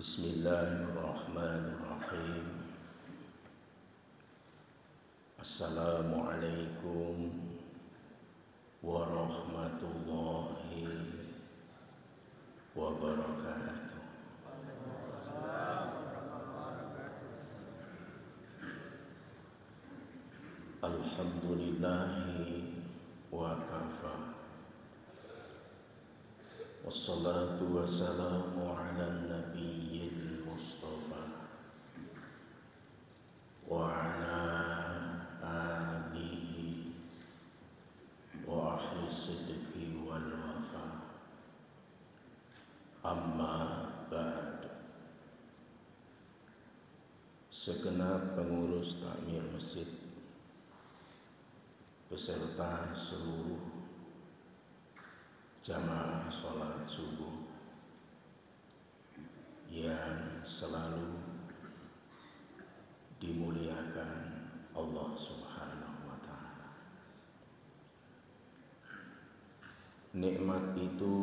Bismillahirrahmanirrahim. Assalamualaikum warahmatullahi wabarakatuh. Alhamdulillahi wa kafa. Wassalatu wassalamu ala nabiyyil mustafa wa ala alihi wa ahli sidqi wal wafa. Amma ba'd. Segenap pengurus takmir masjid beserta seluruh jamaah sholat subuh yang selalu dimuliakan Allah Subhanahu wa ta'ala. Nikmat itu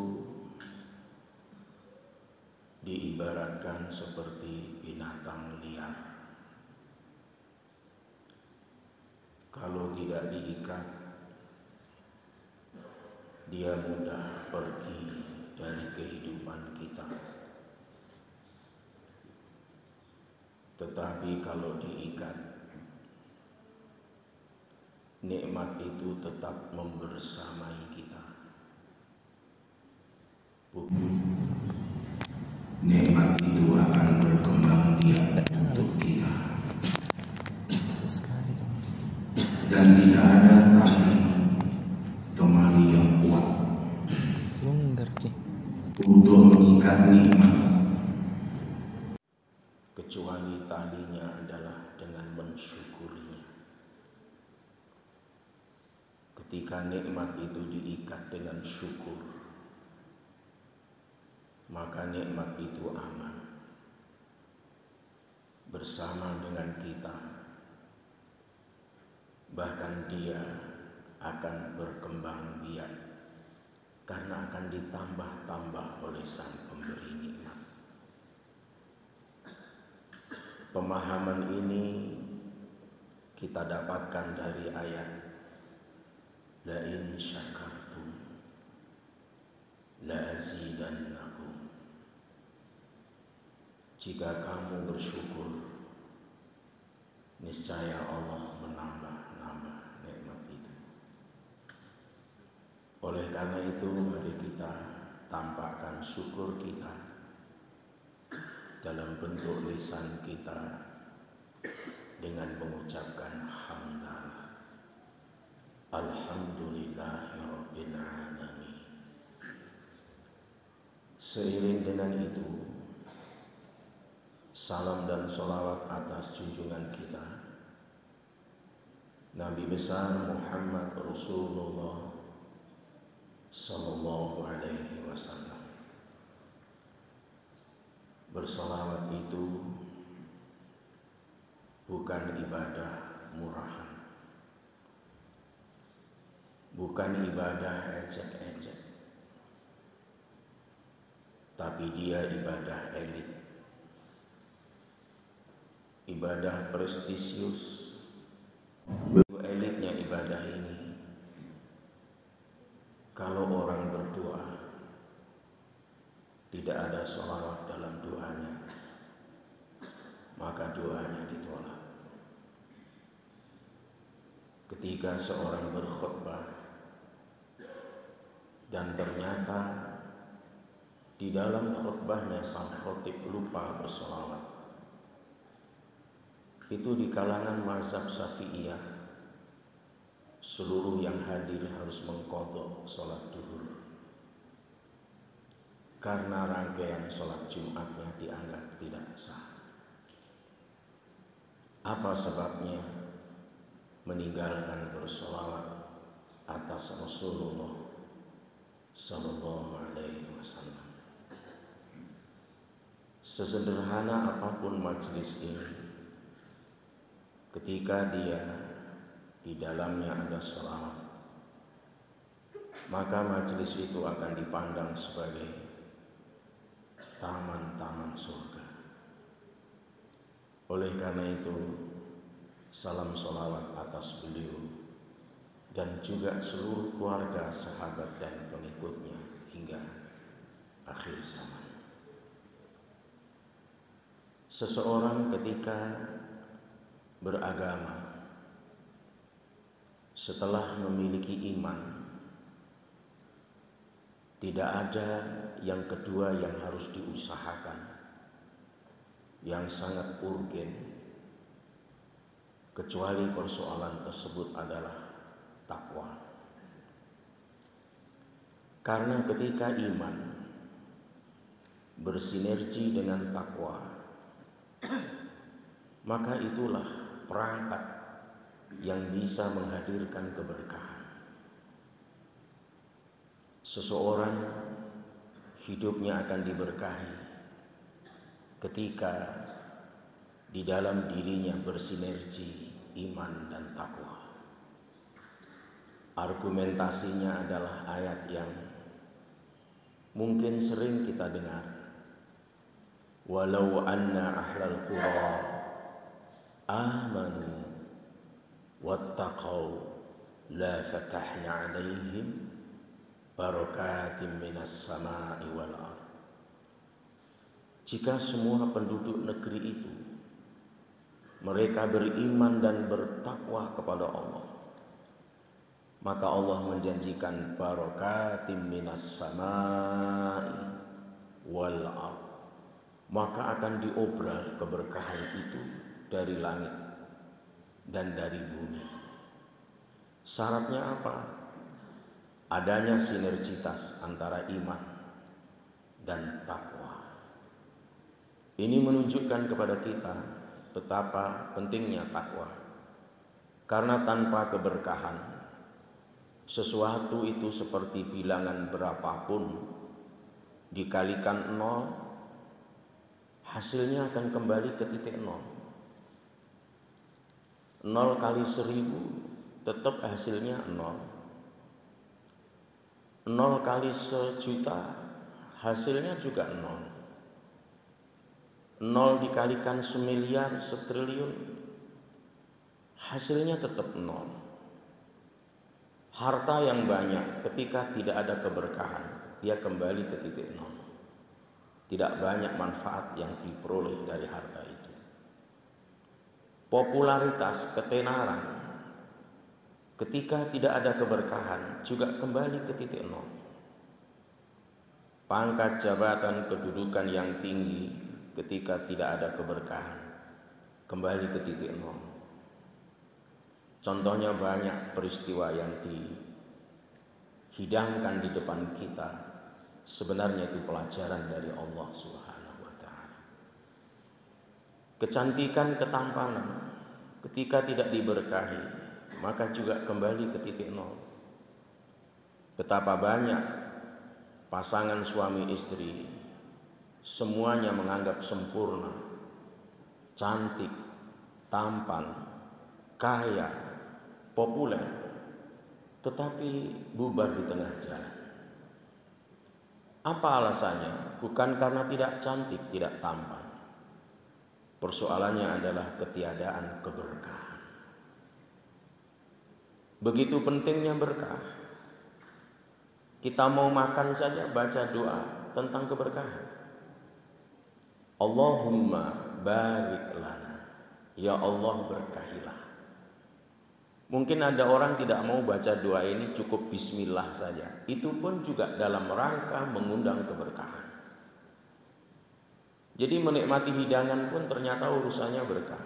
diibaratkan seperti binatang liar. Kalau tidak diikat, dia mudah pergi dari kehidupan kita. Tetapi kalau diikat, nikmat itu tetap membersamai kita. Nikmat itu akan berkembang biak untuk kita. Dan tidak ada temali yang kuat untuk mengikat nikmat kecuali talinya adalah dengan mensyukurinya. Ketika nikmat itu diikat dengan syukur, maka nikmat itu aman bersama dengan kita. Bahkan dia akan berkembang biak karena akan ditambah-tambah oleh sang pemberi nikmat. Pemahaman ini kita dapatkan dari ayat la in syakartum la azidannakum. Jika kamu bersyukur, niscaya Allah menambah nikmat itu. Oleh karena itu, mari kita tampakkan syukur kita dalam bentuk lisan kita dengan mengucapkan hamdalah. Alhamdulillahirabbil alamin. Seiring dengan itu, salam dan sholawat atas junjungan kita Nabi besar Muhammad Rasulullah Sallallahu Alaihi Wasallam. Bersolawat itu bukan ibadah murahan, bukan ibadah ecek-ecek, tapi dia ibadah elit, ibadah prestisius. Elitnya ibadah ini, kalau orang berdoa tidak ada sholawat dalam doanya, maka doanya ditolak. Ketika seorang berkhutbah dan ternyata di dalam khutbahnya sang khatib lupa bersolawat, itu di kalangan mazhab Syafi'iyah seluruh yang hadir harus mengqadha sholat duhur karena rangkaian sholat Jumatnya dianggap tidak sah. Apa sebabnya? Meninggalkan bersolawat atas Rasulullah Sallallahu Alaihi Wasallam. Sesederhana apapun majelis ini, ketika dia di dalamnya ada sholawat, maka majelis itu akan dipandang sebagai taman-taman surga. Oleh karena itu, salam sholawat atas beliau dan juga seluruh keluarga, sahabat dan pengikutnya hingga akhir zaman. Seseorang ketika beragama, setelah memiliki iman, tidak ada yang kedua yang harus diusahakan, yang sangat urgen, kecuali persoalan tersebut adalah takwa. Karena ketika iman bersinergi dengan takwa, maka itulah perangkat yang bisa menghadirkan keberkahan. Seseorang hidupnya akan diberkahi ketika di dalam dirinya bersinergi iman dan takwa. Argumentasinya adalah ayat yang mungkin sering kita dengar. Walau anna ahlal qura amanu wattaqau la fatahna alaihim barakatim minas sama'i wal ardh. Jika semua penduduk negeri itu mereka beriman dan bertakwa kepada Allah, maka Allah menjanjikan barakatim minas sama'i wal ardh. Maka akan diobral keberkahan itu dari langit dan dari bumi. Syaratnya apa? Adanya sinergitas antara iman dan takwa. Ini menunjukkan kepada kita betapa pentingnya takwa. Karena tanpa keberkahan, sesuatu itu seperti bilangan berapapun dikalikan 0, hasilnya akan kembali ke titik 0. 0 kali 1000 tetap hasilnya 0. 0 kali 1.000.000 hasilnya juga 0. 0 dikalikan 1.000.000.000, 1.000.000.000 hasilnya tetap 0. Harta yang banyak ketika tidak ada keberkahan, dia kembali ke titik 0. Tidak banyak manfaat yang diperoleh dari harta itu. Popularitas, ketenaran, ketika tidak ada keberkahan juga kembali ke titik 0. Pangkat jabatan, kedudukan yang tinggi ketika tidak ada keberkahan kembali ke titik 0. Contohnya banyak peristiwa yang dihidangkan di depan kita, sebenarnya itu pelajaran dari Allah Subhanahu wa ta'ala. Kecantikan, ketampanan ketika tidak diberkahi maka juga kembali ke titik 0. Betapa banyak pasangan suami istri semuanya menganggap sempurna, cantik, tampan, kaya, populer, tetapi bubar di tengah jalan. Apa alasannya? Bukan karena tidak cantik, tidak tampan. Persoalannya adalah ketiadaan keberkahan. Begitu pentingnya berkah. Kita mau makan saja baca doa tentang keberkahan. Allahumma barik lana. Ya Allah, berkahilah. Mungkin ada orang tidak mau baca doa ini, cukup bismillah saja. Itu pun juga dalam rangka mengundang keberkahan. Jadi menikmati hidangan pun ternyata urusannya berkah.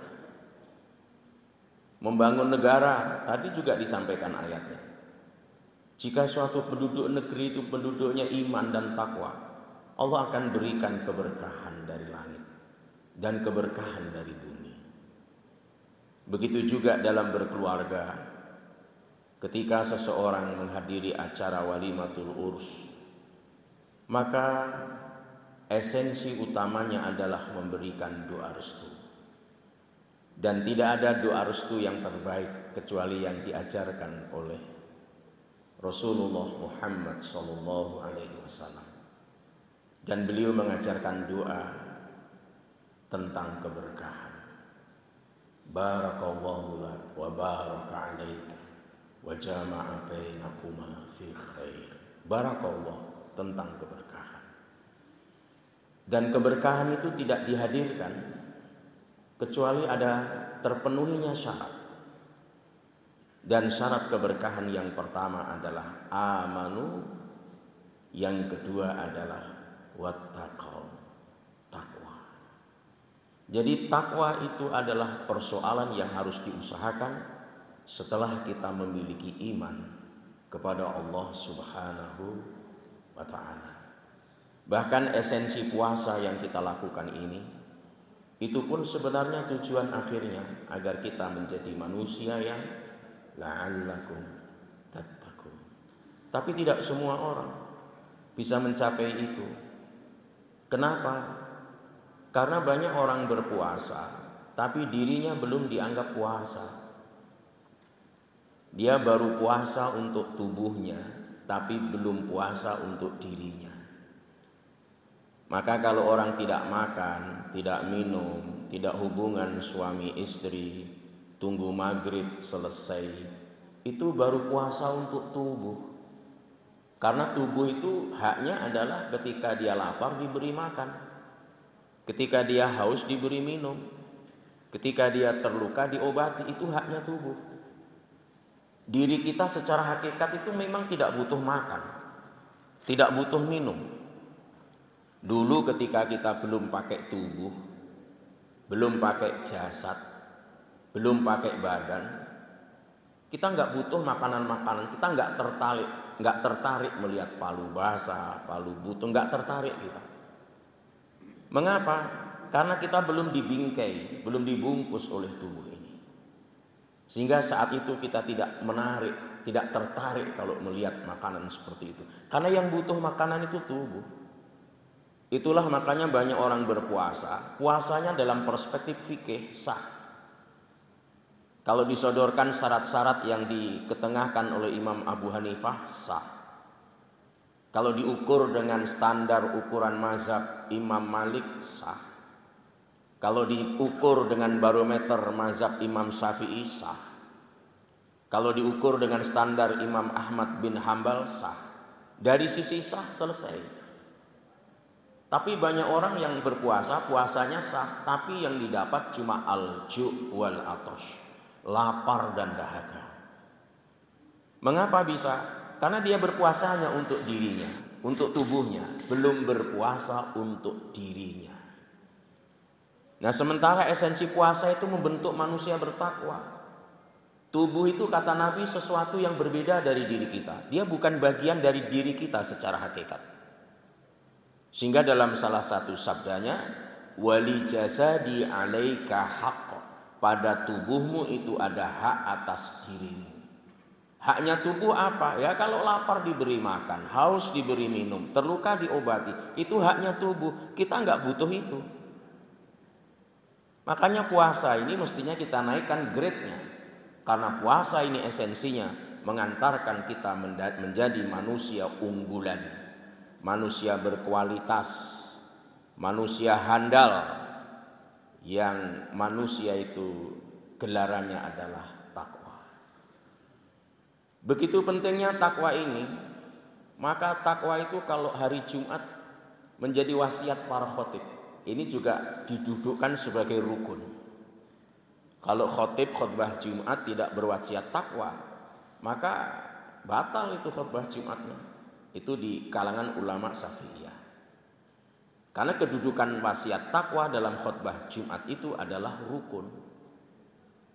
Membangun negara, tadi juga disampaikan ayatnya. Jika suatu penduduk negeri itu penduduknya iman dan takwa, Allah akan berikan keberkahan dari langit dan keberkahan dari bumi. Begitu juga dalam berkeluarga. Ketika seseorang menghadiri acara walimatul urs, maka esensi utamanya adalah memberikan doa restu. Dan tidak ada doa restu yang terbaik kecuali yang diajarkan oleh Rasulullah Muhammad SAW. Dan beliau mengajarkan doa tentang keberkahan. Barakallahu lak wa baraka alaika wa jama'a bainakuma fi khair. Barakallah, tentang keberkahan. Dan keberkahan itu tidak dihadirkan kecuali ada terpenuhinya syarat. Dan syarat keberkahan yang pertama adalah amanu, yang kedua adalah wattaqau, takwa. Jadi takwa itu adalah persoalan yang harus diusahakan setelah kita memiliki iman kepada Allah Subhanahu wa ta'ala. Bahkan esensi puasa yang kita lakukan ini, itu pun sebenarnya tujuan akhirnya agar kita menjadi manusia yang la'allakum tattaqun. Tapi tidak semua orang bisa mencapai itu. Kenapa? Karena banyak orang berpuasa tapi dirinya belum dianggap puasa. Dia baru puasa untuk tubuhnya, tapi belum puasa untuk dirinya. Maka kalau orang tidak makan, tidak minum, tidak hubungan suami istri, tunggu maghrib selesai, itu baru puasa untuk tubuh. Karena tubuh itu haknya adalah ketika dia lapar diberi makan, ketika dia haus diberi minum, ketika dia terluka diobati, itu haknya tubuh. Diri kita secara hakikat itu memang tidak butuh makan, tidak butuh minum. Dulu ketika kita belum pakai tubuh, belum pakai jasad, belum pakai badan, kita nggak butuh makanan-makanan, kita nggak tertarik melihat palu basah, palu butuh, nggak tertarik kita. Mengapa? Karena kita belum dibingkai, belum dibungkus oleh tubuh ini. Sehingga saat itu kita tidak menarik, tidak tertarik kalau melihat makanan seperti itu. Karena yang butuh makanan itu tubuh. Itulah makanya banyak orang berpuasa, puasanya dalam perspektif fikih sah. Kalau disodorkan syarat-syarat yang diketengahkan oleh Imam Abu Hanifah, sah. Kalau diukur dengan standar ukuran mazhab Imam Malik, sah. Kalau diukur dengan barometer mazhab Imam Syafi'i, sah. Kalau diukur dengan standar Imam Ahmad bin Hambal, sah. Dari sisi sah selesai. Tapi banyak orang yang berpuasa, puasanya sah, tapi yang didapat cuma al-ju' wal atosh, lapar dan dahaga. Mengapa bisa? Karena dia berpuasa hanya untuk dirinya, untuk tubuhnya, belum berpuasa untuk dirinya. Nah, sementara esensi puasa itu membentuk manusia bertakwa. Tubuh itu kata Nabi sesuatu yang berbeda dari diri kita. Dia bukan bagian dari diri kita secara hakikat. Sehingga dalam salah satu sabdanya, wali jasadi alaika haqq, pada tubuhmu itu ada hak atas dirimu. Haknya tubuh apa? Ya kalau lapar diberi makan, haus diberi minum, terluka diobati. Itu haknya tubuh. Kita nggak butuh itu. Makanya puasa ini mestinya kita naikkan grade-nya. Karena puasa ini esensinya mengantarkan kita menjadi manusia unggulan, manusia berkualitas, manusia handal, yang manusia itu gelarannya adalah takwa. Begitu pentingnya takwa ini, maka takwa itu kalau hari Jumat menjadi wasiat para khatib. Ini juga didudukkan sebagai rukun. Kalau khotib khutbah Jumat tidak berwasiat takwa, maka batal itu khutbah Jumatnya. Itu di kalangan ulama Syafi'iyah. Karena kedudukan wasiat takwa dalam khutbah Jumat itu adalah rukun.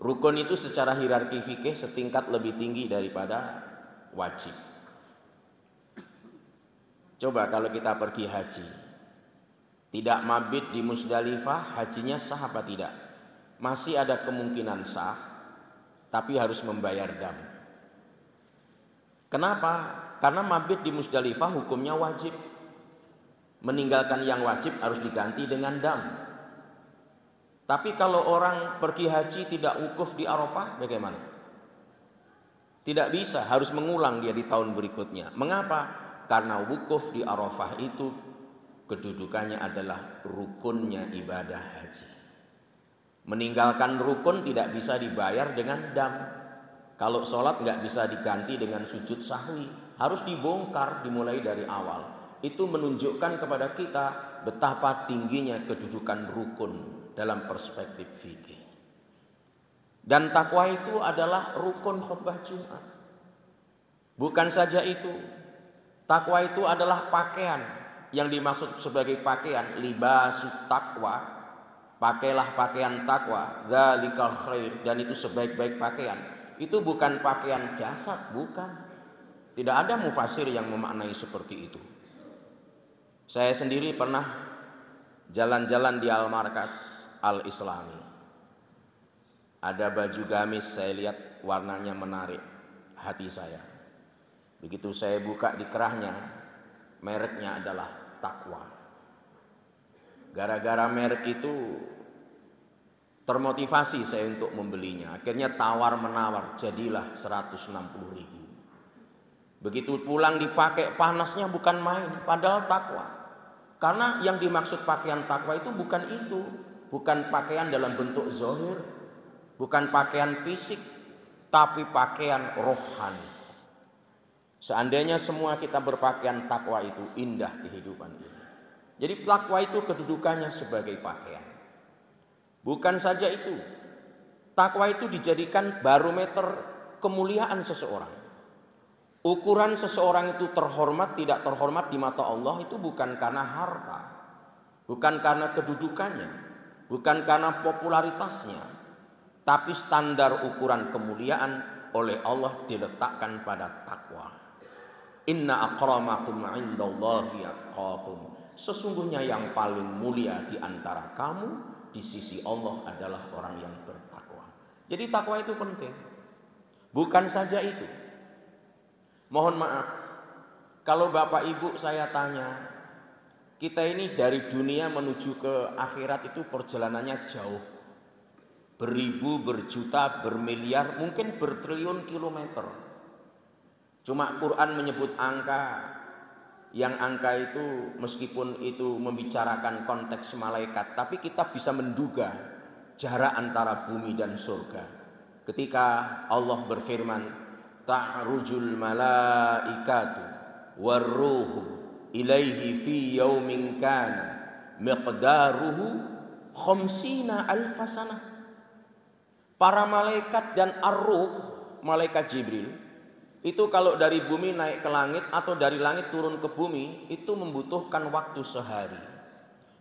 Rukun itu secara hierarki fikih setingkat lebih tinggi daripada wajib. Coba kalau kita pergi haji, tidak mabit di Musdalifah, hajinya sah apa tidak? Masih ada kemungkinan sah, tapi harus membayar dam. Kenapa? Karena mabit di Musdalifah hukumnya wajib. Meninggalkan yang wajib harus diganti dengan dam. Tapi kalau orang pergi haji tidak wukuf di Arafah, bagaimana? Tidak bisa, harus mengulang dia di tahun berikutnya. Mengapa? Karena wukuf di Arafah itu kedudukannya adalah rukunnya ibadah haji. Meninggalkan rukun tidak bisa dibayar dengan dam. Kalau sholat nggak bisa diganti dengan sujud sahwi, harus dibongkar dimulai dari awal. Itu menunjukkan kepada kita betapa tingginya kedudukan rukun dalam perspektif fikih. Dan takwa itu adalah rukun khutbah Jumat. Bukan saja itu, takwa itu adalah pakaian. Yang dimaksud sebagai pakaian, libasut takwa. Pakailah pakaian takwa, dzalikal khair, dan itu sebaik-baik pakaian. Itu bukan pakaian jasad, bukan. Tidak ada mufasir yang memaknai seperti itu. Saya sendiri pernah jalan-jalan di Al-Markas Al-Islami. Ada baju gamis, saya lihat warnanya menarik hati saya. Begitu saya buka di kerahnya, mereknya adalah takwa. Gara-gara merek itu termotivasi saya untuk membelinya. Akhirnya tawar-menawar, jadilah 160.000. Begitu pulang dipakai, panasnya bukan main, padahal takwa. Karena yang dimaksud pakaian takwa itu bukan itu. Bukan pakaian dalam bentuk zahir, bukan pakaian fisik, tapi pakaian rohani. Seandainya semua kita berpakaian takwa itu, indah kehidupan ini. Jadi takwa itu kedudukannya sebagai pakaian. Bukan saja itu, takwa itu dijadikan barometer kemuliaan seseorang. Ukuran seseorang itu terhormat tidak terhormat di mata Allah itu bukan karena harta, bukan karena kedudukannya, bukan karena popularitasnya, tapi standar ukuran kemuliaan oleh Allah diletakkan pada takwa. Inna akramakum indallahi atqakum. Sesungguhnya yang paling mulia di antara kamu di sisi Allah adalah orang yang bertakwa. Jadi takwa itu penting. Bukan saja itu. Mohon maaf, kalau Bapak Ibu saya tanya, kita ini dari dunia menuju ke akhirat itu perjalanannya jauh. Beribu, berjuta, bermiliar, mungkin bertriliun kilometer. Cuma Quran menyebut angka, yang angka itu meskipun itu membicarakan konteks malaikat, tapi kita bisa menduga jarak antara bumi dan surga. Ketika Allah berfirman, ta'rujul malaikatu warruhu ilaihi fi yaumin kana miqdaruhu khamsina alfasanah. Para malaikat dan ar-ruh, malaikat Jibril, itu kalau dari bumi naik ke langit atau dari langit turun ke bumi itu membutuhkan waktu sehari.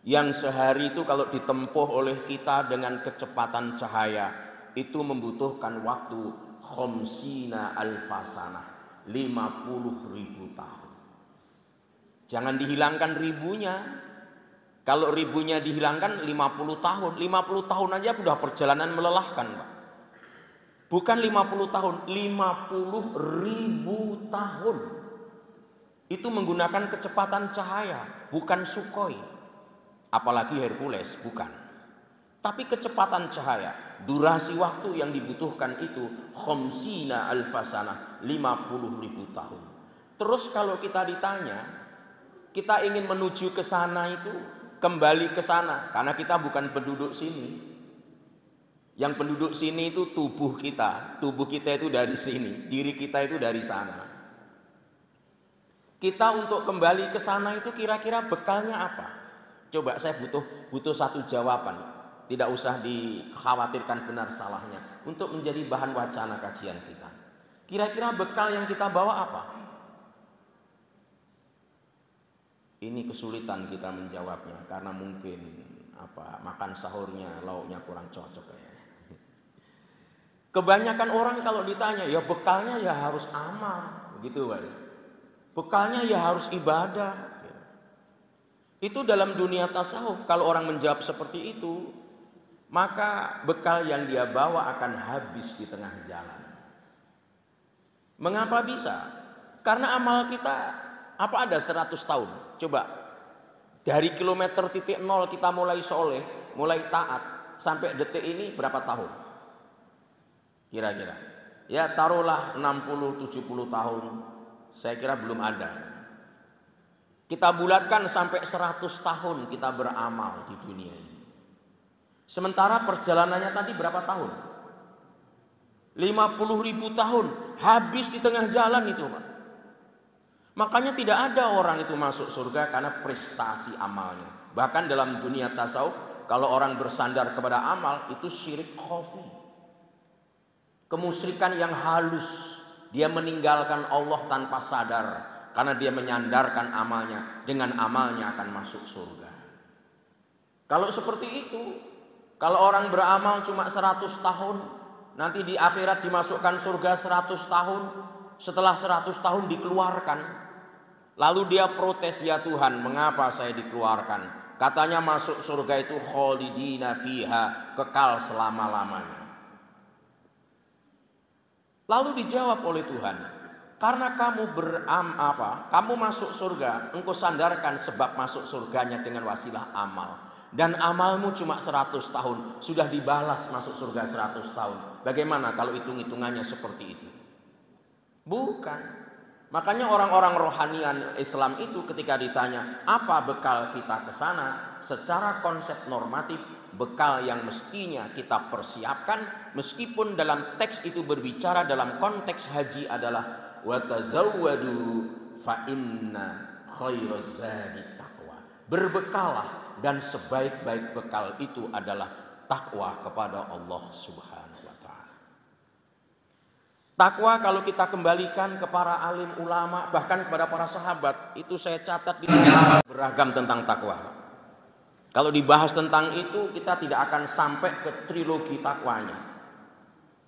Yang sehari itu kalau ditempuh oleh kita dengan kecepatan cahaya itu membutuhkan waktu khamsina alfasanah, 50.000 tahun. Jangan dihilangkan ribunya. Kalau ribunya dihilangkan 50 tahun, 50 tahun aja sudah perjalanan melelahkan, Pak. Bukan 50 tahun, 50.000 tahun. Itu menggunakan kecepatan cahaya, bukan Sukhoi. Apalagi Hercules, bukan. Tapi kecepatan cahaya, durasi waktu yang dibutuhkan itu khamsina alfasanah, 50.000 tahun. Terus kalau kita ditanya, kita ingin menuju ke sana itu, kembali ke sana, karena kita bukan penduduk sini. Yang penduduk sini itu tubuh kita itu dari sini, diri kita itu dari sana. Kita untuk kembali ke sana itu kira-kira bekalnya apa? Coba saya butuh satu jawaban, tidak usah dikhawatirkan benar salahnya, untuk menjadi bahan wacana kajian kita. Kira-kira bekal yang kita bawa apa? Ini kesulitan kita menjawabnya karena mungkin makan sahurnya lauknya kurang cocok ya. Kebanyakan orang kalau ditanya, ya bekalnya ya harus amal, begitu Pak. Bekalnya ya harus ibadah. Itu dalam dunia tasawuf, kalau orang menjawab seperti itu, maka bekal yang dia bawa akan habis di tengah jalan. Mengapa bisa? Karena amal kita ada 100 tahun. Coba dari kilometer 0 kita mulai soleh, mulai taat sampai detik ini berapa tahun? Kira-kira ya taruhlah 60-70 tahun, saya kira belum ada. Kita bulatkan sampai 100 tahun kita beramal di dunia ini. Sementara perjalanannya tadi berapa tahun? 50.000 tahun, habis di tengah jalan itu, Pak. Makanya tidak ada orang itu masuk surga karena prestasi amalnya. Bahkan dalam dunia tasawuf, kalau orang bersandar kepada amal, itu syirik khafi. Kemusyrikan yang halus. Dia meninggalkan Allah tanpa sadar. Karena dia menyandarkan amalnya. Dengan amalnya akan masuk surga. Kalau seperti itu, kalau orang beramal cuma 100 tahun, nanti di akhirat dimasukkan surga 100 tahun. Setelah 100 tahun dikeluarkan. Lalu dia protes, ya Tuhan, mengapa saya dikeluarkan? Katanya masuk surga itu khalidina fiha, kekal selama-lamanya. Lalu dijawab oleh Tuhan, karena kamu kamu masuk surga, engkau sandarkan sebab masuk surganya dengan wasilah amal. Dan amalmu cuma 100 tahun, sudah dibalas masuk surga 100 tahun. Bagaimana kalau hitung-hitungannya seperti itu? Bukan. Makanya orang-orang rohanian Islam itu ketika ditanya, apa bekal kita ke sana? Secara konsep normatif, bekal yang mestinya kita persiapkan, meskipun dalam teks itu berbicara dalam konteks haji adalah wa tazawwadu fa inna khairaz zadi taqwa. Berbekalah, dan sebaik-baik bekal itu adalah takwa kepada Allah Subhanahu wa ta'ala. Takwa kalau kita kembalikan ke para alim ulama, bahkan kepada para sahabat, itu saya catat di beragam tentang takwa. Kalau dibahas tentang itu, kita tidak akan sampai ke trilogi takwanya.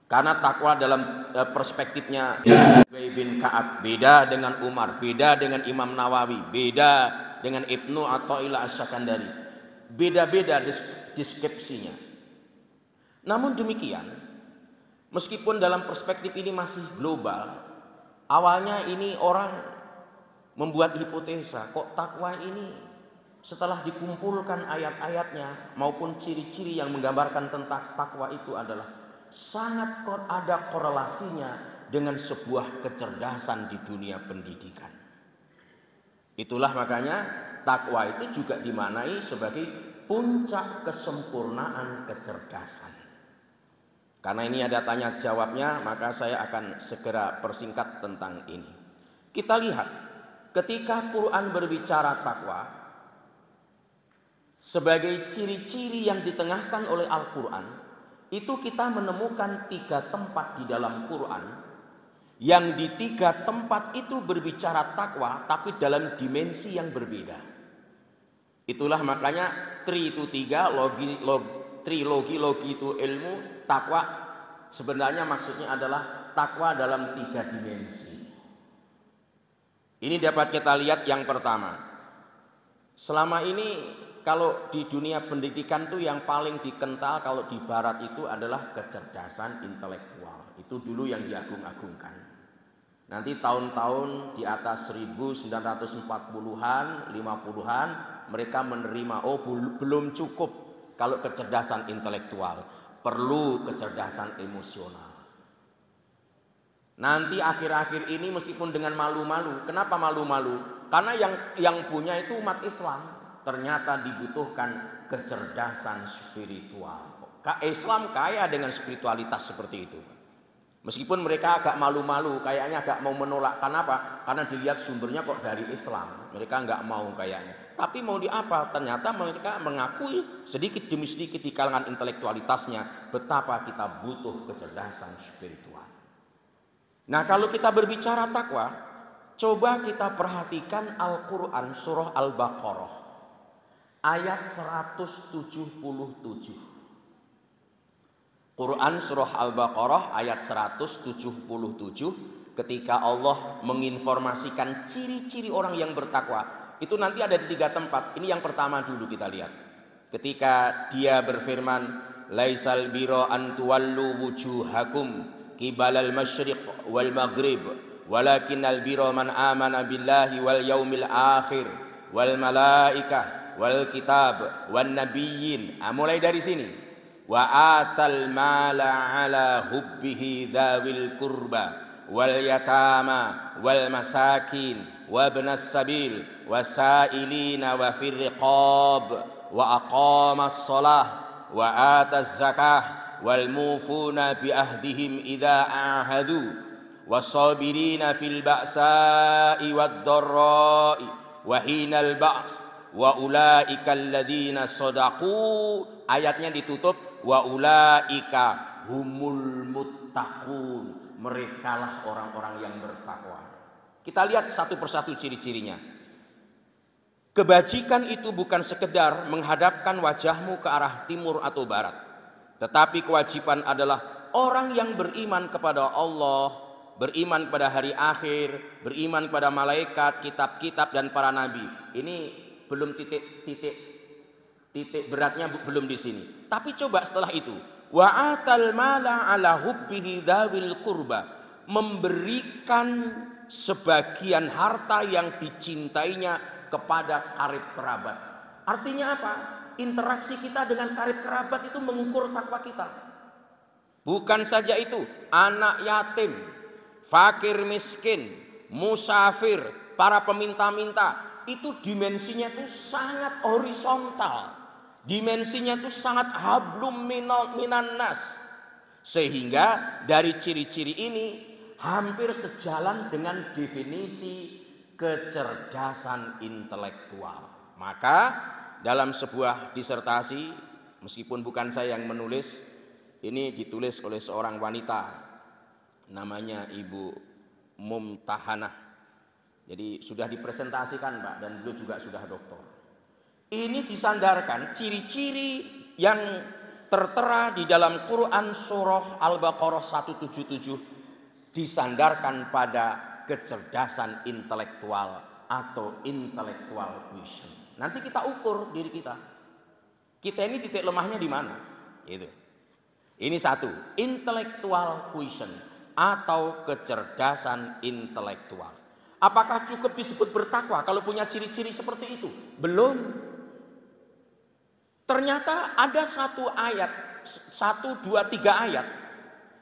Karena takwa dalam perspektifnya Ubay bin Ka'ab beda dengan Umar, beda dengan Imam Nawawi, beda dengan Ibnu Athaillah Asy-Syakandari. Beda-beda deskripsinya. Namun demikian, meskipun dalam perspektif ini masih global, awalnya ini orang membuat hipotesa, kok takwa ini setelah dikumpulkan ayat-ayatnya maupun ciri-ciri yang menggambarkan tentang takwa itu adalah sangat ada korelasinya dengan sebuah kecerdasan di dunia pendidikan. Itulah makanya takwa itu juga dimaknai sebagai puncak kesempurnaan kecerdasan. Karena ini ada tanya jawabnya, maka saya akan segera persingkat tentang ini. Kita lihat, ketika Quran berbicara takwa, sebagai ciri-ciri yang ditengahkan oleh Al-Quran, itu kita menemukan 3 tempat di dalam Quran, yang di 3 tempat itu berbicara takwa, tapi dalam dimensi yang berbeda. Itulah makanya tri itu 3, trilogi itu ilmu, takwa sebenarnya maksudnya adalah takwa dalam 3 dimensi. Ini dapat kita lihat yang pertama. Selama ini kalau di dunia pendidikan tuh yang paling dikenal kalau di barat itu adalah kecerdasan intelektual. Itu dulu yang diagung-agungkan. Nanti tahun-tahun di atas 1940-an, 50-an mereka menerima, oh belum cukup kalau kecerdasan intelektual, perlu kecerdasan emosional. Nanti akhir-akhir ini meskipun dengan malu-malu, kenapa malu-malu? Karena yang punya itu umat Islam, ternyata dibutuhkan kecerdasan spiritual. Islam kaya dengan spiritualitas seperti itu. Meskipun mereka agak malu-malu, kayaknya agak mau menolak. Kenapa? Karena dilihat sumbernya kok dari Islam. Mereka nggak mau kayaknya. Tapi mau di apa? Ternyata mereka mengakui sedikit demi sedikit di kalangan intelektualitasnya betapa kita butuh kecerdasan spiritual. Nah, kalau kita berbicara takwa, coba kita perhatikan Al-Quran surah Al-Baqarah ayat 177. Quran surah Al-Baqarah ayat 177, ketika Allah menginformasikan ciri-ciri orang yang bertakwa, itu nanti ada di 3 tempat. Ini yang pertama dulu kita lihat. Ketika dia berfirman, laisal biro an tuwallu wujuhakum qibalal masyriq wal maghrib walakinnal biro man amana billahi wal yaumil akhir wal malaikah wal kitab wan nabiyyin. Mulai dari sini. Wa atal mala ala hubbihi dzawil qurba wal yatama wal masakin wa ibnas sabil wasailina wa fir riqab wa aqamas shalah wa ataz zakah wal mufuna bi ahdihim idza ahadu wasabirina fil ba'sa'i wad dharra'i wa hinal ba's wa ulaika alladzina shadaqu. Ayatnya ditutup wa ulaika humul muttaqun, merekalah orang-orang yang bertakwa. Kita lihat satu persatu ciri-cirinya. Kebajikan itu bukan sekedar menghadapkan wajahmu ke arah timur atau barat, tetapi kewajiban adalah orang yang beriman kepada Allah, beriman pada hari akhir, beriman pada malaikat, kitab-kitab dan para nabi. Ini belum titik beratnya belum di sini. Tapi coba setelah itu, wa atal mala ala hubbihi dzawil qurba, memberikan sebagian harta yang dicintainya kepada karib kerabat. Artinya apa? Interaksi kita dengan karib kerabat itu mengukur takwa kita. Bukan saja itu, anak yatim, fakir miskin, musafir, para peminta-minta, itu dimensinya itu sangat horizontal. Dimensinya itu sangat hablum minan nas. Sehingga dari ciri-ciri ini hampir sejalan dengan definisi kecerdasan intelektual. Maka dalam sebuah disertasi, meskipun bukan saya yang menulis, ini ditulis oleh seorang wanita namanya Ibu Mumtahanah. Jadi sudah dipresentasikan Mbak, dan beliau juga sudah doktor. Ini disandarkan ciri-ciri yang tertera di dalam Quran surah Al-Baqarah 177, disandarkan pada kecerdasan intelektual atau intellectual quotient. Nanti kita ukur diri kita. Kita ini titik lemahnya di mana? Itu. Ini satu, intellectual quotient atau kecerdasan intelektual. Apakah cukup disebut bertakwa kalau punya ciri-ciri seperti itu? Belum. Ternyata ada satu ayat, 1, 2, 3 ayat.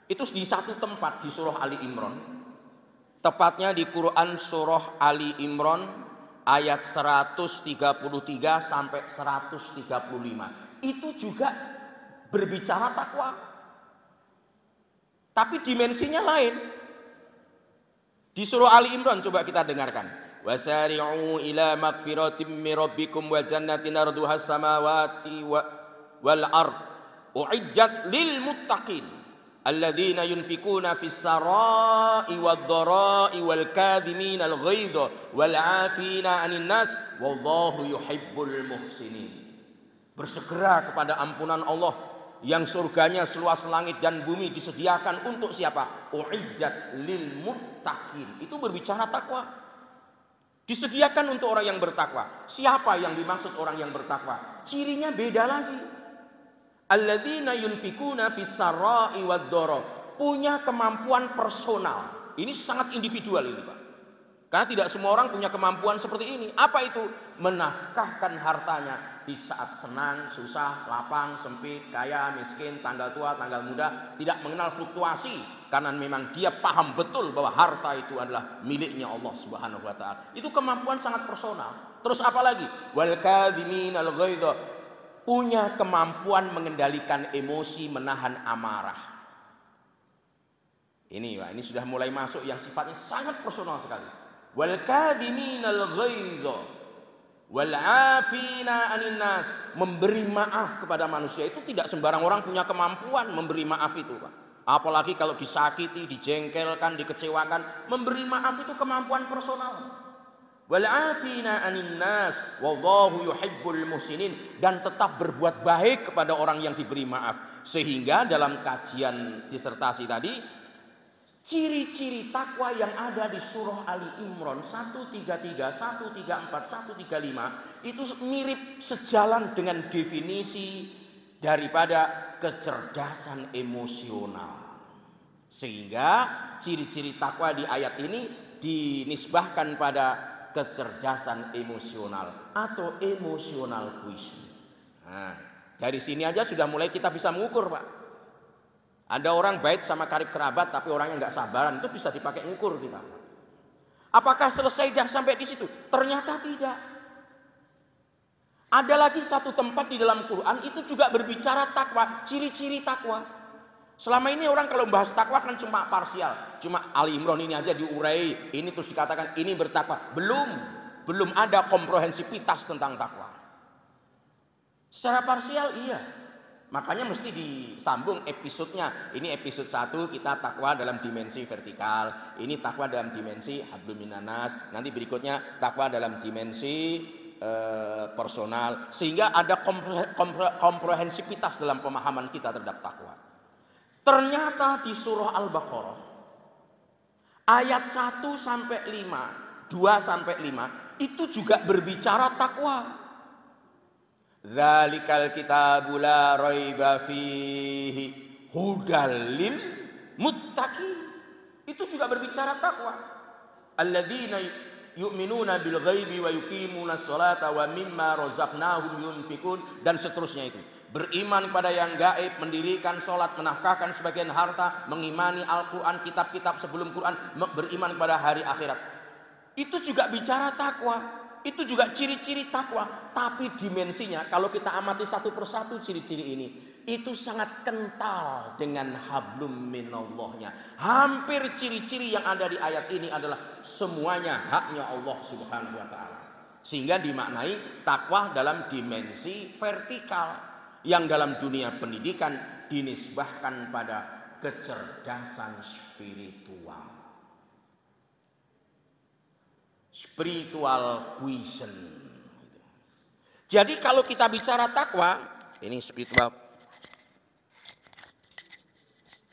Itu di satu tempat di surah Ali Imran. Tepatnya di Quran surah Ali Imran ayat 133 sampai 135. Itu juga berbicara takwa. Tapi dimensinya lain. Di surah Ali Imran coba kita dengarkan. Wasari'u ila magfiratim min rabbikum wa jannatin arduhas samawati wal ard u'iddat lil muttaqin alladzina yunfikuna fis sarai wad dharai wal kadhimin al ghaidha wal 'afina 'anil nas wallahu yuhibbul muhsinin. Bersegera kepada ampunan Allah yang surganya seluas langit dan bumi disediakan untuk siapa? U'iddat lil muttaqin. Itu berbicara takwa. Disediakan untuk orang yang bertakwa. Siapa yang dimaksud orang yang bertakwa? Cirinya beda lagi. Alladzina yunfikuna fis sarai wad dharra, punya kemampuan personal. Ini sangat individual ini, Pak. Karena tidak semua orang punya kemampuan seperti ini. Apa itu? Menafkahkan hartanya di saat senang, susah, lapang, sempit, kaya, miskin, tanggal tua, tanggal muda, tidak mengenal fluktuasi. Karena memang dia paham betul bahwa harta itu adalah miliknya Allah Subhanahu wa taala. Itu kemampuan sangat personal. Terus apa lagi? Wal kadhiminal ghaidha, punya kemampuan mengendalikan emosi, menahan amarah. Ini Pak, ini sudah mulai masuk yang sifatnya sangat personal sekali. Wal kadhiminal ghaidha wal 'afina 'anil nas, memberi maaf kepada manusia. Itu tidak sembarang orang punya kemampuan memberi maaf itu, Pak. Apalagi kalau disakiti, dijengkelkan, dikecewakan, memberi maaf itu kemampuan personal. Wal 'afina 'anil nas wallahu yuhibbul muhsinin, dan tetap berbuat baik kepada orang yang diberi maaf. Sehingga dalam kajian disertasi tadi, ciri-ciri takwa yang ada di surah Ali Imran 133, 134, 135 itu mirip sejalan dengan definisi daripada kecerdasan emosional. Sehingga ciri-ciri takwa di ayat ini dinisbahkan pada kecerdasan emosional atau emotional quotient. Nah, dari sini aja sudah mulai kita bisa mengukur, Pak. Ada orang baik sama karib kerabat tapi orangnya nggak sabaran, itu bisa dipakai ngukur kita. Apakah selesai dah sampai di situ? Ternyata tidak. Ada lagi satu tempat di dalam Quran itu juga berbicara takwa, ciri-ciri takwa. Selama ini orang kalau bahas takwa kan cuma parsial, cuma Ali Imran ini aja diurai, ini terus dikatakan ini bertakwa. Belum ada komprehensivitas tentang takwa. Secara parsial iya. Makanya mesti disambung episodenya. Ini episode 1 kita takwa dalam dimensi vertikal, ini takwa dalam dimensi hablum minannas, nanti berikutnya takwa dalam dimensi personal, sehingga ada komprehensivitas dalam pemahaman kita terhadap takwa. Ternyata di surah Al-Baqarah ayat 1 sampai 5, 2 sampai 5 itu juga berbicara takwa. Dzalikal kitabu la raiba fihi hudal lil muttaqin. Itu juga berbicara takwa. Alladzina yu'minuna bil ghaibi wa yuqimuna sholata wa mimma razaqnahum yunfikun, dan seterusnya itu. Beriman pada yang gaib, mendirikan sholat, menafkahkan sebagian harta, mengimani Al-Quran, kitab-kitab sebelum Quran, beriman pada hari akhirat. Itu juga bicara takwa. Itu juga ciri-ciri takwa. Tapi dimensinya kalau kita amati satu persatu ciri-ciri ini, itu sangat kental dengan hablum minallahnya. Hampir ciri-ciri yang ada di ayat ini adalah semuanya haknya Allah Subhanahu wa taala. Sehingga dimaknai takwa dalam dimensi vertikal, yang dalam dunia pendidikan dinisbahkan pada kecerdasan spiritual. Spiritual quotient. Jadi kalau kita bicara takwa, ini spiritual.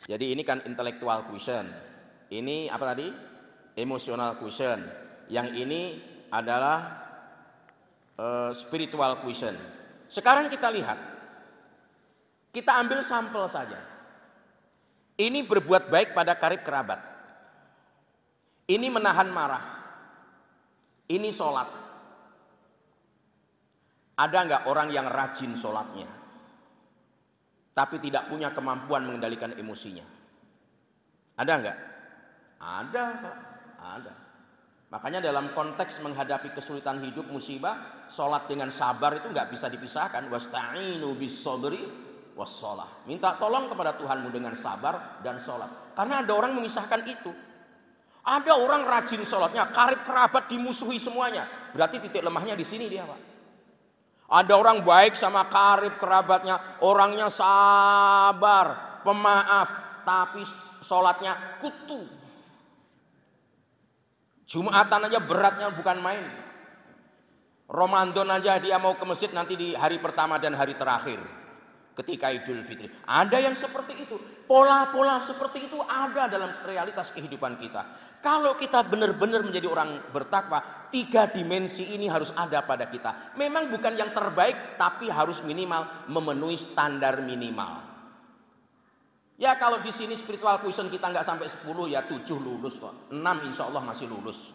Jadi ini kan intellectual quotient. Ini apa tadi? Emotional quotient. Yang ini adalah spiritual quotient. Sekarang kita lihat. Kita ambil sampel saja. Ini berbuat baik pada karib kerabat. Ini menahan marah. Ini sholat. Ada nggak orang yang rajin sholatnya, tapi tidak punya kemampuan mengendalikan emosinya? Ada nggak? Ada, Pak. Ada. Makanya dalam konteks menghadapi kesulitan hidup, musibah, sholat dengan sabar itu nggak bisa dipisahkan. Wasta'inu bis-sabri was-shalah. Minta tolong kepada Tuhanmu dengan sabar dan sholat. Karena ada orang memisahkan itu. Ada orang rajin sholatnya, karib kerabat dimusuhi semuanya. Berarti titik lemahnya di sini dia, Pak. Ada orang baik sama karib kerabatnya, orangnya sabar, pemaaf, tapi sholatnya kutu. Jumatan aja beratnya bukan main. Ramadan aja dia mau ke masjid nanti di hari pertama dan hari terakhir. Ketika Idul Fitri. Ada yang seperti itu. Pola-pola seperti itu ada dalam realitas kehidupan kita. Kalau kita benar-benar menjadi orang bertakwa, 3 dimensi ini harus ada pada kita. Memang bukan yang terbaik, tapi harus minimal memenuhi standar minimal. Ya kalau di sini spiritual quotient kita nggak sampai 10, ya 7 lulus kok. 6 insya Allah masih lulus.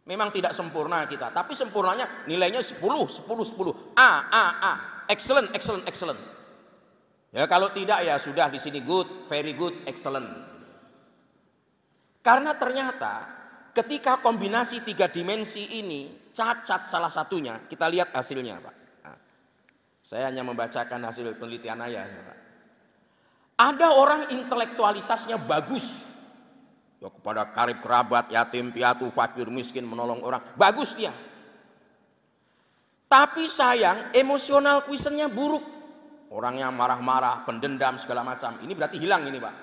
Memang tidak sempurna kita, tapi sempurnanya nilainya 10, 10, 10. A. Excellent, excellent, excellent. Ya kalau tidak ya sudah di sini good, very good, excellent. Karena ternyata ketika kombinasi 3 dimensi ini cacat salah satunya, kita lihat hasilnya, Pak. Nah, saya hanya membacakan hasil penelitian ayah, Pak. Ada orang intelektualitasnya bagus, ya kepada karib kerabat, yatim piatu, fakir miskin, menolong orang, bagus dia. Tapi sayang emosional quotientnya buruk. Orangnya marah-marah, pendendam segala macam. Ini berarti hilang ini, Pak.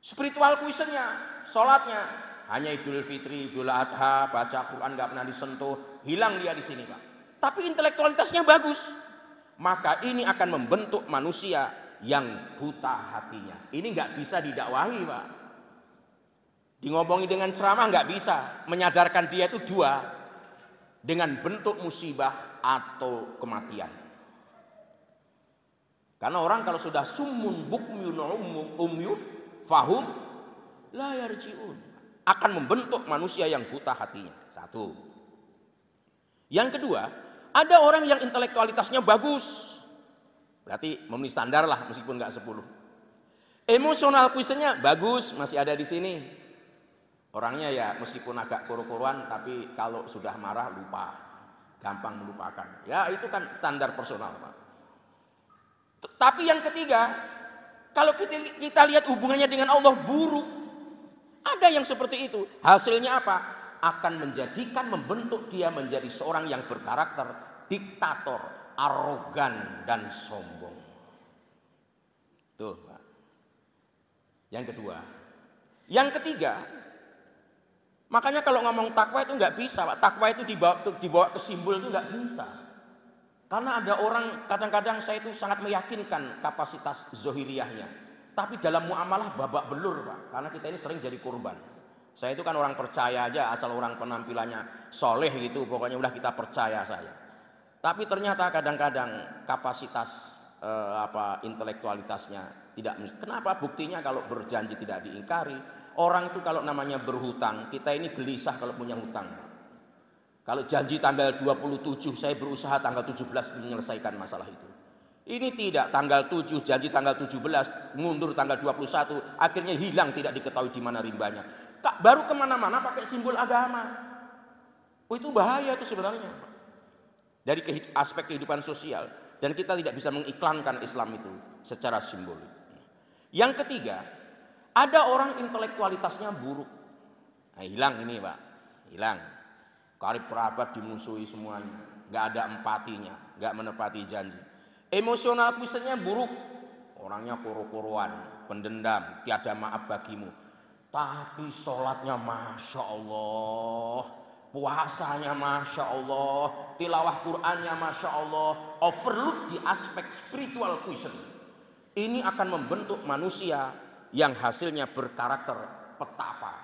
Spiritual quotientnya, sholatnya hanya Idul Fitri, Idul Adha, baca Quran nggak pernah disentuh, hilang dia di sini, Pak. Tapi intelektualitasnya bagus. Maka ini akan membentuk manusia yang buta hatinya. Ini nggak bisa didakwahi, Pak. Ngomongin dengan ceramah nggak bisa. Menyadarkan dia itu 2, dengan bentuk musibah atau kematian. Karena orang kalau sudah summun bukmyun umyun fahum la yarji'un, akan membentuk manusia yang buta hatinya. 1. Yang kedua, ada orang yang intelektualitasnya bagus. Berarti memenuhi standar lah meskipun nggak 10. Emosional quotientnya bagus, masih ada di sini. Orangnya ya meskipun agak koro-koroan, tapi kalau sudah marah lupa. gampang melupakan. Ya itu kan standar personal, Pak. Tapi yang ketiga, kalau kita lihat hubungannya dengan Allah buruk, ada yang seperti itu. Hasilnya apa? Akan membentuk dia menjadi seorang yang berkarakter diktator, arogan dan sombong. Tuh, Pak. Yang kedua. Yang ketiga, makanya kalau ngomong takwa itu nggak bisa, Pak. Takwa itu dibawa ke simbol itu nggak bisa. Karena ada orang kadang-kadang saya itu sangat meyakinkan kapasitas zohiriyahnya, tapi dalam muamalah babak belur, Pak. Karena kita ini sering jadi korban. Saya itu kan orang percaya aja, asal orang penampilannya soleh gitu, pokoknya udah kita percaya saya. Tapi ternyata kadang-kadang kapasitas intelektualitasnya tidak. Kenapa? Buktinya kalau berjanji tidak diingkari. Orang itu kalau namanya berhutang, kita ini gelisah kalau punya hutang. Kalau janji tanggal 27, saya berusaha tanggal 17 menyelesaikan masalah itu. Ini tidak, tanggal 7, janji tanggal 17, mundur tanggal 21, akhirnya hilang, tidak diketahui di mana rimbanya. Baru kemana-mana pakai simbol agama. Oh, itu bahaya itu sebenarnya. Dari aspek kehidupan sosial. Dan kita tidak bisa mengiklankan Islam itu secara simbolik. Yang ketiga, ada orang intelektualitasnya buruk. Nah, hilang ini, Pak. Hilang. Karib kerabat dimusuhi semuanya. Gak ada empatinya, gak menepati janji. Emosional quotient-nya buruk. Orangnya koro-koroan, pendendam, tiada maaf bagimu. Tapi sholatnya Masya Allah, puasanya Masya Allah, tilawah Qur'annya Masya Allah, overlook di aspek spiritual quotient. Ini akan membentuk manusia yang hasilnya berkarakter petapa,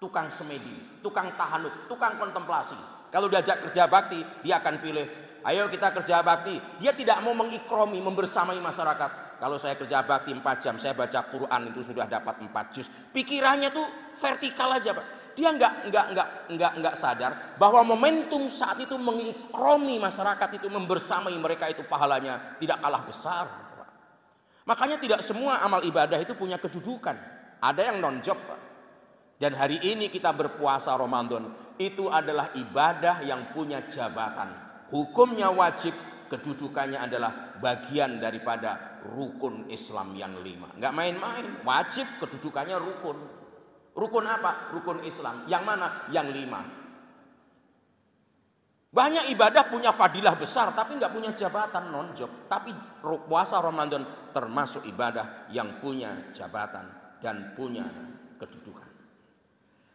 tukang semedi, tukang tahanuk, tukang kontemplasi. Kalau diajak kerja bakti, dia akan pilih, ayo kita kerja bakti. Dia tidak mau mengikromi, membersamai masyarakat. Kalau saya kerja bakti 4 jam, saya baca Quran itu sudah dapat 4 juz. Pikirannya tuh vertikal aja, Pak. Dia nggak sadar bahwa momentum saat itu mengikromi masyarakat itu, membersamai mereka itu pahalanya tidak kalah besar, Pak. Makanya tidak semua amal ibadah itu punya kedudukan. Ada yang non-job, Pak. Dan hari ini kita berpuasa Ramadan, itu adalah ibadah yang punya jabatan. Hukumnya wajib, kedudukannya adalah bagian daripada rukun Islam yang 5. Nggak main-main, wajib, kedudukannya rukun. Rukun apa? Rukun Islam. Yang mana? Yang 5. Banyak ibadah punya fadilah besar, tapi nggak punya jabatan, non-job. Tapi puasa Ramadan termasuk ibadah yang punya jabatan dan punya kedudukan.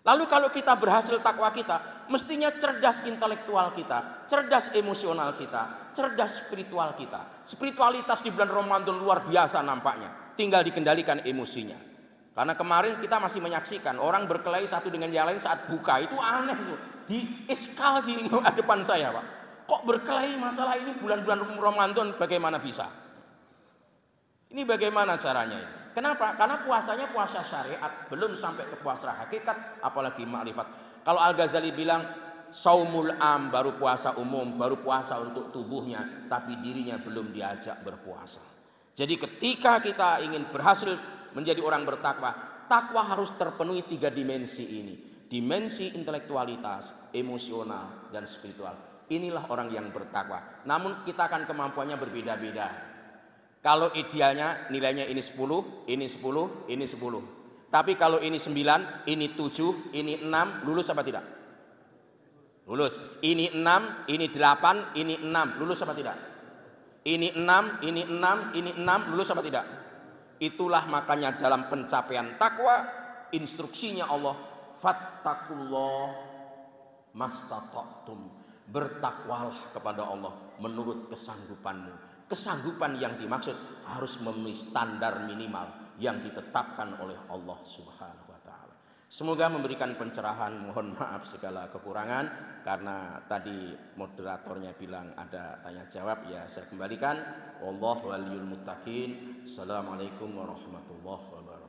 Lalu kalau kita berhasil takwa kita, mestinya cerdas intelektual kita, cerdas emosional kita, cerdas spiritual kita. Spiritualitas di bulan Ramadan luar biasa nampaknya, tinggal dikendalikan emosinya. Karena kemarin kita masih menyaksikan orang berkelahi satu dengan yang lain saat buka, itu aneh tuh. Di eskal di depan saya, Pak. Kok berkelahi masalah ini bulan-bulan Ramadan, bagaimana bisa? Ini bagaimana caranya ini? Kenapa? Karena puasanya puasa syariat, belum sampai ke puasa hakikat, apalagi ma'rifat. Kalau Al-Ghazali bilang, saumul am, baru puasa umum, baru puasa untuk tubuhnya, tapi dirinya belum diajak berpuasa. Jadi ketika kita ingin berhasil menjadi orang bertakwa, takwa harus terpenuhi 3 dimensi ini. Dimensi intelektualitas, emosional, dan spiritual. Inilah orang yang bertakwa. Namun kita akan kemampuannya berbeda-beda. Kalau idealnya nilainya ini 10, ini 10, ini 10. Tapi kalau ini 9, ini 7, ini 6, lulus apa tidak? Lulus. Ini 6, ini 8, ini 6, lulus apa tidak? Ini 6, ini 6, ini 6, lulus apa tidak? Itulah makanya dalam pencapaian takwa, instruksinya Allah, fattakullah mastata'tum. Bertakwalah kepada Allah menurut kesanggupanmu. Kesanggupan yang dimaksud harus memenuhi standar minimal yang ditetapkan oleh Allah Subhanahu wa taala. Semoga memberikan pencerahan, mohon maaf segala kekurangan karena tadi moderatornya bilang ada tanya jawab, ya saya kembalikan. Wallahu waliyul muttaqin. Assalamualaikum warahmatullahi wabarakatuh.